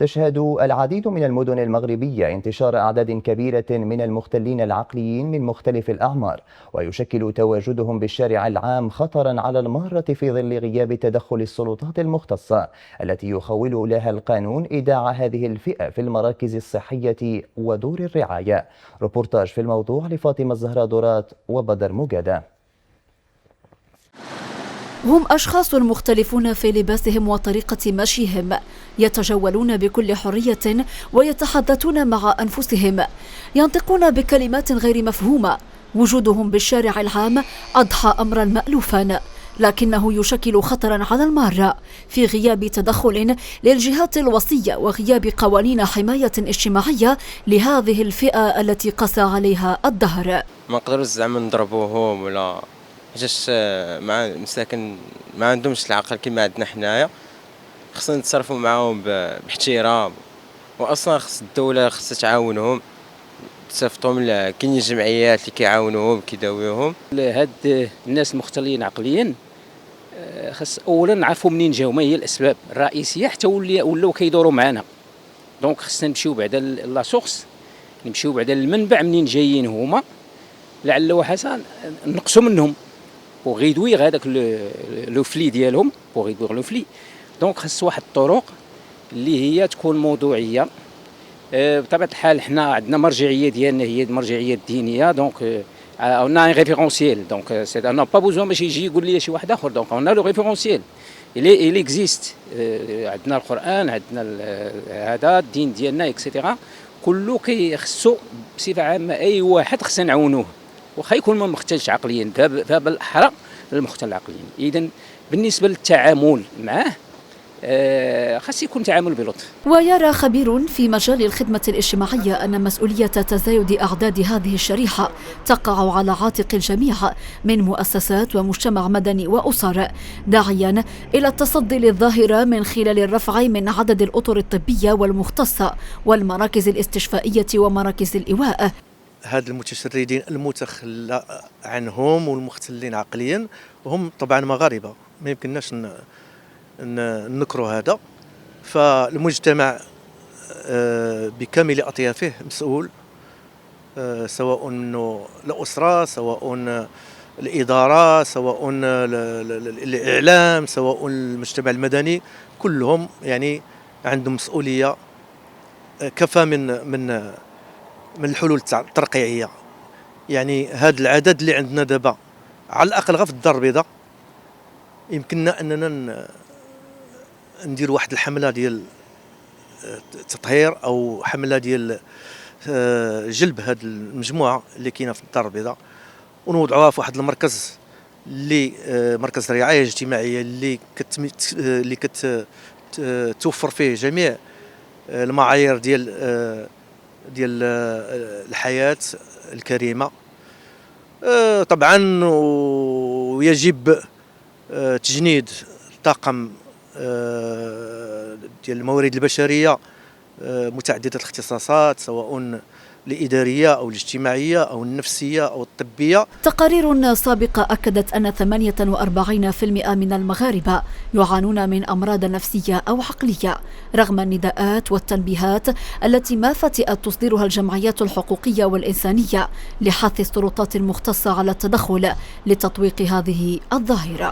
تشهد العديد من المدن المغربية انتشار أعداد كبيرة من المختلين العقليين من مختلف الأعمار، ويشكل تواجدهم بالشارع العام خطرا على المارة في ظل غياب تدخل السلطات المختصة التي يخول لها القانون إيداع هذه الفئة في المراكز الصحية ودور الرعاية. روبورتاج في الموضوع لفاطمة الزهراء دورات وبدر مجادة. هم أشخاص مختلفون في لباسهم وطريقة مشيهم، يتجولون بكل حرية ويتحدثون مع أنفسهم، ينطقون بكلمات غير مفهومة. وجودهم بالشارع العام أضحى أمرا مألوفا، لكنه يشكل خطرا على المارة في غياب تدخل للجهات الوصية وغياب قوانين حماية اجتماعية لهذه الفئة التي قسى عليها الدهر. ما نقدروش زعما نضربوهم ولا حاجاش، مع المساكن ما عندهمش العقل كما عندنا حنايا. خصنا نتصرفوا معاهم باحترام، واصلا خص الدوله خصها تعاونهم، تصيفطهم. كاينين جمعيات اللي كيعاونوهم كيداويوهم. هاد الناس المختلين عقليا خص اولا نعرفوا منين جاو، ما هي الاسباب الرئيسيه حتى ولاو كيدوروا معنا. دونك خصنا نمشيو بعدا لا سورس، نمشيو بعدا المنبع منين جايين هما، لعل وحسن نقصوا منهم بوغ يدويغ هذاك لو فلي ديالهم، بوغ يدويغ لو فلي. دونك خص واحد الطرق اللي هي تكون موضوعيه. بطبيعه الحال حنا عندنا مرجعيه ديالنا هي المرجعيه الدينيه. دونك on a un référentiel, donc c'est on n'a pas besoin باش يجي يقول لي شي واحد اخر. دونك on a le référentiel, il existe. عندنا القران، عندنا هذا الدين ديالنا اكسيتيرا، كله كيخصو بصفه عامه اي واحد خصنا نعاونوه واخا يكون ما مختلش عقليا، فبالاحرى المختل عقليا. اذا بالنسبه للتعامل معه خاص يكون تعامل بلطف. ويرى خبير في مجال الخدمة الاجتماعية أن مسؤولية تزايد أعداد هذه الشريحة تقع على عاتق الجميع من مؤسسات ومجتمع مدني وأسر، داعيا إلى التصدي للظاهرة من خلال الرفع من عدد الأطر الطبية والمختصة والمراكز الاستشفائية ومراكز الإيواء. هاد المتشردين المتخلى عنهم والمختلين عقليا هم طبعا مغاربة، ما يمكنناش ننكروا هذا. فالمجتمع بكامل أطيافه مسؤول، سواء منه الأسرة، سواء الإدارة، سواء الإعلام، سواء المجتمع المدني، كلهم يعني عندهم مسؤولية. كفى من الحلول الترقيعية. يعني هذا العدد اللي عندنا دابا على الأقل غير في الدار البيضاء يمكننا أننا ندير واحد الحملة ديال التطهير أو حملة ديال جلب هذه المجموعة اللي كاينة في الدار البيضاء ونوضعوها في واحد المركز، اللي مركز الرعاية الاجتماعية اللي كتوفر فيه جميع المعايير ديال الحياة الكريمة. طبعا ويجب تجنيد طاقم ديال الموارد البشرية متعددة الاختصاصات، سواء الإدارية أو الاجتماعية أو النفسية أو الطبية. تقارير سابقة أكدت أن 48% من المغاربة يعانون من أمراض نفسية أو عقلية، رغم النداءات والتنبيهات التي ما فتئت تصدرها الجمعيات الحقوقية والإنسانية لحث السلطات المختصة على التدخل لتطويق هذه الظاهرة.